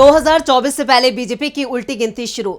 2024 से पहले बीजेपी की उल्टी गिनती शुरू।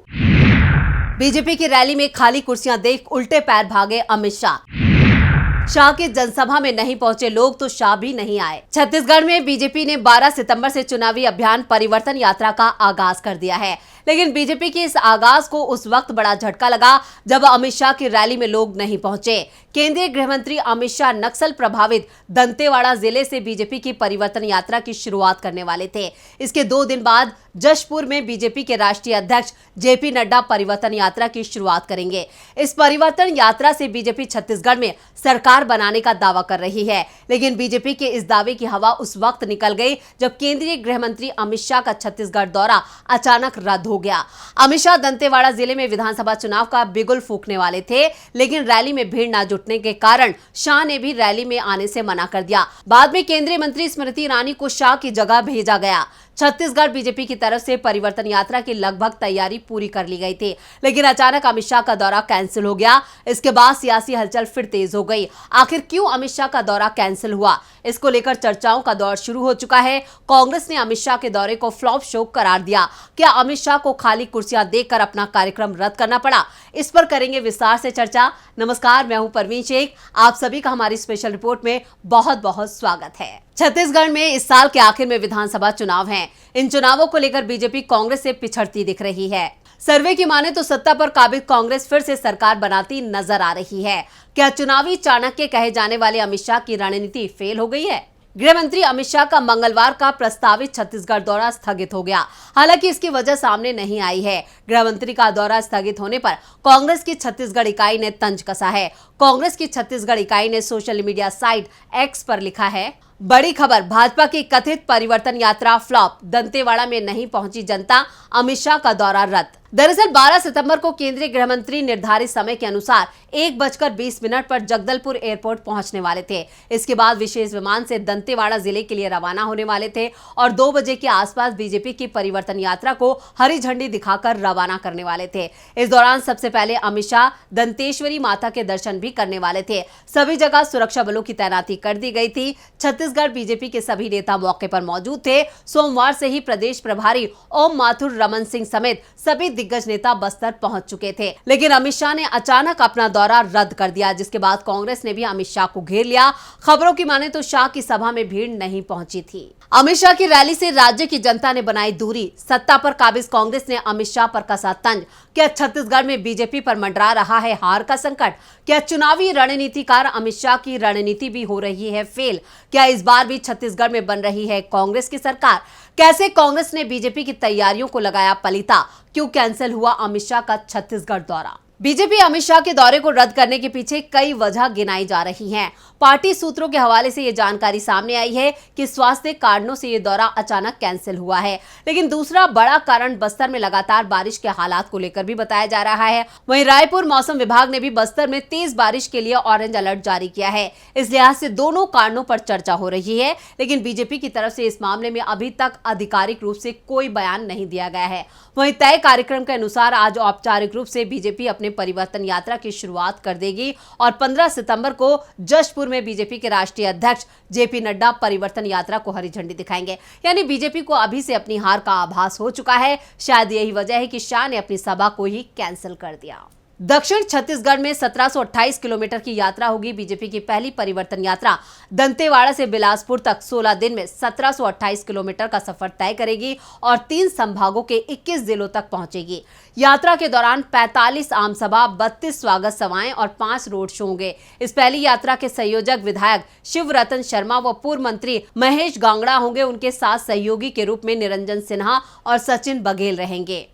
बीजेपी की रैली में खाली कुर्सियां देख उल्टे पैर भागे अमित शाह की जनसभा में नहीं पहुंचे लोग तो शाह भी नहीं आए। छत्तीसगढ़ में बीजेपी ने 12 सितंबर से चुनावी अभियान परिवर्तन यात्रा का आगाज कर दिया है, लेकिन बीजेपी के इस आगाज को उस वक्त बड़ा झटका लगा जब अमित शाह की रैली में लोग नहीं पहुंचे। केंद्रीय गृह मंत्री अमित शाह नक्सल प्रभावित दंतेवाड़ा जिले से बीजेपी की परिवर्तन यात्रा की शुरुआत करने वाले थे। इसके 2 दिन बाद जशपुर में बीजेपी के राष्ट्रीय अध्यक्ष जेपी नड्डा परिवर्तन यात्रा की शुरुआत करेंगे। इस परिवर्तन यात्रा से बीजेपी छत्तीसगढ़ में सरकार बनाने का दावा कर रही है, लेकिन बीजेपी के इस दावे की हवा उस वक्त निकल गई जब केंद्रीय गृह मंत्री अमित शाह का छत्तीसगढ़ दौरा अचानक रद्द हो गया। अमित शाह दंतेवाड़ा जिले में विधानसभा चुनाव का बिगुल फूंकने वाले थे, लेकिन रैली में भीड़ न जुटने के कारण शाह ने भी रैली में आने से मना कर दिया। बाद में केंद्रीय मंत्री स्मृति ईरानी को शाह की जगह भेजा गया। छत्तीसगढ़ बीजेपी की तरफ से परिवर्तन यात्रा की लगभग तैयारी पूरी कर ली गई थी, लेकिन अचानक अमित शाह का दौरा कैंसिल हो गया। इसके बाद सियासी हलचल फिर तेज हो गई। आखिर क्यों अमित शाह का दौरा कैंसिल हुआ, इसको लेकर चर्चाओं का दौर शुरू हो चुका है। कांग्रेस ने अमित शाह के दौरे को फ्लॉप शो करार दिया। क्या अमित शाह को खाली कुर्सियां देकर अपना कार्यक्रम रद्द करना पड़ा? इस पर करेंगे विस्तार से चर्चा। नमस्कार, मैं हूं परवीन शेख। आप सभी का हमारी स्पेशल रिपोर्ट में बहुत बहुत स्वागत है। छत्तीसगढ़ में इस साल के आखिर में विधानसभा चुनाव हैं। इन चुनावों को लेकर बीजेपी कांग्रेस से पिछड़ती दिख रही है। सर्वे की माने तो सत्ता पर काबिज कांग्रेस फिर से सरकार बनाती नजर आ रही है। क्या चुनावी चाणक्य कहे जाने वाले अमित शाह की रणनीति फेल हो गई है? गृह मंत्री अमित शाह का मंगलवार का प्रस्तावित छत्तीसगढ़ दौरा स्थगित हो गया। हालांकि इसकी वजह सामने नहीं आई है। गृह मंत्री का दौरा स्थगित होने पर कांग्रेस की छत्तीसगढ़ इकाई ने तंज कसा है। कांग्रेस की छत्तीसगढ़ इकाई ने सोशल मीडिया साइट एक्स पर लिखा है, बड़ी खबर, भाजपा की कथित परिवर्तन यात्रा फ्लॉप, दंतेवाड़ा में नहीं पहुंची जनता, अमित शाह का दौरा रद्द। दरअसल 12 सितंबर को केंद्रीय गृह मंत्री निर्धारित समय के अनुसार 1:20 पर जगदलपुर एयरपोर्ट पहुंचने वाले थे। इसके बाद विशेष विमान से दंतेवाड़ा जिले के लिए रवाना होने वाले थे और 2 बजे के आसपास बीजेपी की परिवर्तन यात्रा को हरी झंडी दिखाकर रवाना करने वाले थे। इस दौरान सबसे पहले अमित शाह दंतेश्वरी माता के दर्शन भी करने वाले थे। सभी जगह सुरक्षा बलों की तैनाती कर दी गई थी। छत्तीसगढ़ बीजेपी के सभी नेता मौके पर मौजूद थे। सोमवार से ही प्रदेश प्रभारी ओम माथुर रमन सिंह समेत सभी दिग्गज नेता बस्तर पहुंच चुके थे, लेकिन अमित शाह ने अचानक अपना दौरा रद्द कर दिया, जिसके बाद कांग्रेस ने भी अमित शाह को घेर लिया। खबरों की माने तो शाह की सभा में भीड़ नहीं पहुंची थी। अमित शाह की रैली से राज्य की जनता ने बनाई दूरी। सत्ता पर काबिज कांग्रेस ने अमित शाह पर कसा तंज। क्या छत्तीसगढ़ में बीजेपी पर मंडरा रहा है हार का संकट? क्या चुनावी रणनीतिकार अमित शाह की रणनीति भी हो रही है फेल? क्या इस बार भी छत्तीसगढ़ में बन रही है कांग्रेस की सरकार? कैसे कांग्रेस ने बीजेपी की तैयारियों को लगाया पलीता? क्यों कैंसिल हुआ अमित शाह का छत्तीसगढ़ दौरा? बीजेपी अमित शाह के दौरे को रद्द करने के पीछे कई वजह गिनाई जा रही हैं। पार्टी सूत्रों के हवाले से ये जानकारी सामने आई है कि स्वास्थ्य कारणों से ये दौरा अचानक कैंसिल हुआ है, लेकिन दूसरा बड़ा कारण बस्तर में लगातार बारिश के हालात को लेकर भी बताया जा रहा है। वहीं रायपुर मौसम विभाग ने भी बस्तर में तेज बारिश के लिए ऑरेंज अलर्ट जारी किया है। इस लिहाज से दोनों कारणों पर चर्चा हो रही है, लेकिन बीजेपी की तरफ से इस मामले में अभी तक आधिकारिक रूप से कोई बयान नहीं दिया गया है। वहीं तय कार्यक्रम के अनुसार आज औपचारिक रूप से बीजेपी अपने परिवर्तन यात्रा की शुरुआत कर देगी और 15 सितंबर को जशपुर में बीजेपी के राष्ट्रीय अध्यक्ष जेपी नड्डा परिवर्तन यात्रा को हरी झंडी दिखाएंगे। यानी बीजेपी को अभी से अपनी हार का आभास हो चुका है। शायद यही वजह है कि शाह ने अपनी सभा को ही कैंसिल कर दिया। दक्षिण छत्तीसगढ़ में 1728 किलोमीटर की यात्रा होगी। बीजेपी की पहली परिवर्तन यात्रा दंतेवाड़ा से बिलासपुर तक 16 दिन में 1728 किलोमीटर का सफर तय करेगी और 3 संभागों के 21 जिलों तक पहुंचेगी। यात्रा के दौरान 45 आम सभा, 32 स्वागत सभाएं और 5 रोड शो होंगे। इस पहली यात्रा के संयोजक विधायक शिवरतन शर्मा व पूर्व मंत्री महेश गांगड़ा होंगे। उनके साथ सहयोगी के रूप में निरंजन सिन्हा और सचिन बघेल रहेंगे।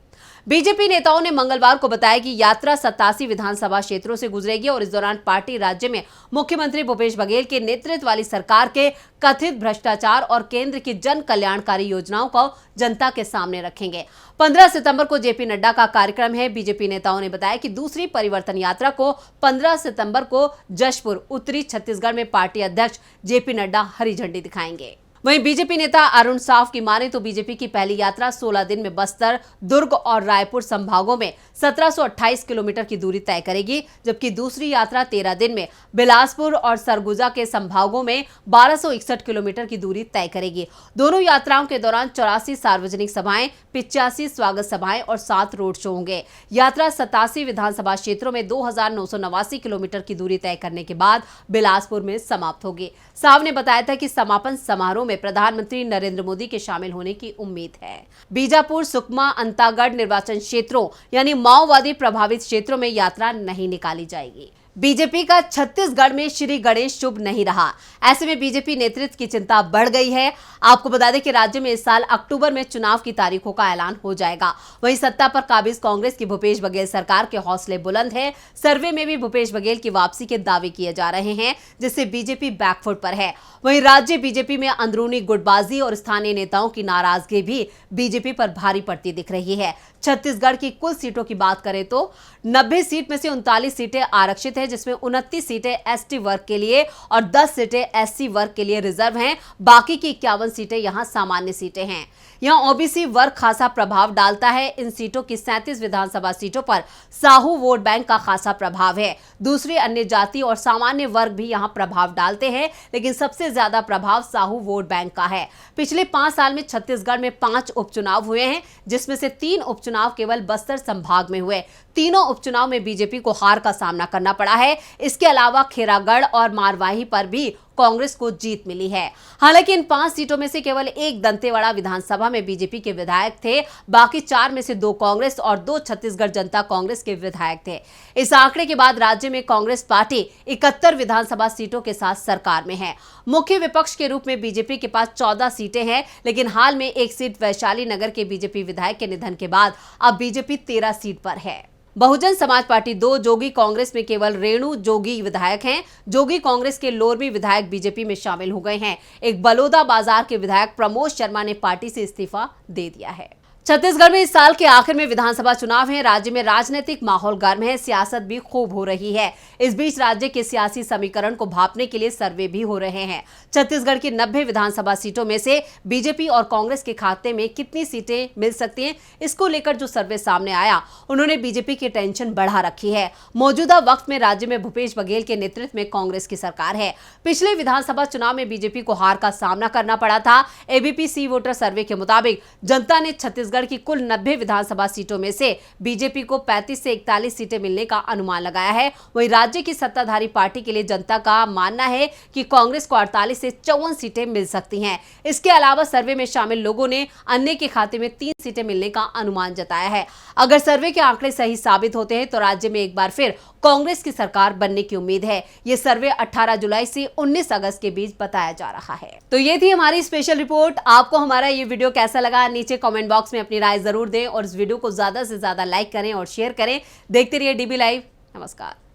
बीजेपी नेताओं ने मंगलवार को बताया कि यात्रा 87 विधानसभा क्षेत्रों से गुजरेगी और इस दौरान पार्टी राज्य में मुख्यमंत्री भूपेश बघेल के नेतृत्व वाली सरकार के कथित भ्रष्टाचार और केंद्र की जन कल्याणकारी योजनाओं को जनता के सामने रखेंगे। 15 सितंबर को जेपी नड्डा का कार्यक्रम है। बीजेपी नेताओं ने बताया कि दूसरी परिवर्तन यात्रा को 15 सितंबर को जशपुर उत्तरी छत्तीसगढ़ में पार्टी अध्यक्ष जेपी नड्डा हरी झंडी दिखाएंगे। वहीं बीजेपी नेता अरुण साव की माने तो बीजेपी की पहली यात्रा 16 दिन में बस्तर, दुर्ग और रायपुर संभागों में 1728 किलोमीटर की दूरी तय करेगी, जबकि दूसरी यात्रा 13 दिन में बिलासपुर और सरगुजा के संभागों में 1261 किलोमीटर की दूरी तय करेगी। दोनों यात्राओं के दौरान 84 सार्वजनिक सभाएं, 85 स्वागत सभाएं और 7 रोड शो होंगे। यात्रा 87 विधानसभा क्षेत्रों में 2989 किलोमीटर की दूरी तय करने के बाद बिलासपुर में समाप्त होगी। साव ने बताया था कि समापन समारोह में प्रधानमंत्री नरेंद्र मोदी के शामिल होने की उम्मीद है। बीजापुर, सुकमा, अंतागढ़ निर्वाचन क्षेत्रों यानी माओवादी प्रभावित क्षेत्रों में यात्रा नहीं निकाली जाएगी। बीजेपी का छत्तीसगढ़ में श्री गणेश शुभ नहीं रहा। ऐसे में बीजेपी नेतृत्व की चिंता बढ़ गई है। आपको बता दें कि राज्य में इस साल अक्टूबर में चुनाव की तारीखों का ऐलान हो जाएगा। वहीं सत्ता पर काबिज कांग्रेस की भूपेश बघेल सरकार के हौसले बुलंद है। सर्वे में भी भूपेश बघेल की वापसी के दावे किए जा रहे हैं, जिससे बीजेपी बैकफुट पर है। वहीं राज्य बीजेपी में अंदरूनी गुटबाजी और स्थानीय नेताओं की नाराजगी भी बीजेपी पर भारी पड़ती दिख रही है। छत्तीसगढ़ की कुल सीटों की बात करें तो 90 सीट में से 39 सीटें आरक्षित हैं, जिसमें 29 सीटें एसटी वर्ग के लिए और 10 सीटें एससी वर्ग के लिए रिजर्व हैं। बाकी की 51 सीटें यहां सामान्य सीटें हैं। यहां ओबीसी वर्ग खासा प्रभाव डालता है। इन सीटों की 37 विधानसभा सीटों पर साहू वोट बैंक का खासा प्रभाव है। दूसरे अन्य जाति और सामान्य वर्ग भी यहां प्रभाव डालते हैं, लेकिन सबसे ज्यादा प्रभाव साहू वोट बैंक का है। पिछले 5 साल में छत्तीसगढ़ में 5 उपचुनाव हुए हैं, जिसमें से 3 उपचुनाव केवल बस्तर संभाग में हुए। तीनों उपचुनाव में बीजेपी को हार का सामना करना पड़ा है। इसके अलावा खेरागढ़ और मारवाही पर भी कांग्रेस को जीत मिली है। हालांकि इन 5 सीटों में से केवल एक दंतेवाड़ा विधानसभा में बीजेपी के विधायक थे। बाकी 4 में से 2 कांग्रेस और 2 छत्तीसगढ़ जनता कांग्रेस के विधायक थे। इस आंकड़े के बाद राज्य में कांग्रेस पार्टी 71 विधानसभा सीटों के साथ सरकार में है। मुख्य विपक्ष के रूप में बीजेपी के पास 14 सीटें हैं, लेकिन हाल में एक सीट वैशाली नगर के बीजेपी विधायक के निधन के बाद अब बीजेपी 13 सीट पर है। बहुजन समाज पार्टी 2, जोगी कांग्रेस में केवल रेणु जोगी विधायक हैं। जोगी कांग्रेस के लोरवी विधायक बीजेपी में शामिल हो गए हैं। एक बलौदा बाजार के विधायक प्रमोद शर्मा ने पार्टी से इस्तीफा दे दिया है। छत्तीसगढ़ में इस साल के आखिर में विधानसभा चुनाव है। राज्य में राजनीतिक माहौल गर्म है, सियासत भी खूब हो रही है। इस बीच राज्य के सियासी समीकरण को भांपने के लिए सर्वे भी हो रहे हैं। छत्तीसगढ़ की 90 विधानसभा सीटों में से बीजेपी और कांग्रेस के खाते में कितनी सीटें मिल सकती हैं, इसको लेकर जो सर्वे सामने आया, उन्होंने बीजेपी की टेंशन बढ़ा रखी है। मौजूदा वक्त में राज्य में भूपेश बघेल के नेतृत्व में कांग्रेस की सरकार है। पिछले विधानसभा चुनाव में बीजेपी को हार का सामना करना पड़ा था। एबीपी सी वोटर सर्वे के मुताबिक जनता ने छत्तीसगढ़ की कुल 90 विधानसभा सीटों में से बीजेपी को 35 से 41 सीटें मिलने का अनुमान लगाया है। वहीं राज्य की सत्ताधारी पार्टी के लिए जनता का मानना है कि कांग्रेस को 48 से 54 सीटें मिल सकती हैं। इसके अलावा सर्वे में शामिल लोगों ने अन्य के खाते में 3 सीटें मिलने का अनुमान जताया है। अगर सर्वे के आंकड़े सही साबित होते हैं तो राज्य में एक बार फिर कांग्रेस की सरकार बनने की उम्मीद है। ये सर्वे 18 जुलाई से 19 अगस्त के बीच बताया जा रहा है। तो ये थी हमारी स्पेशल रिपोर्ट। आपको हमारा ये वीडियो कैसा लगा, नीचे कमेंट बॉक्स में अपनी राय जरूर दें और इस वीडियो को ज्यादा से ज्यादा लाइक करें और शेयर करें। देखते रहिए डीबी लाइव। नमस्कार।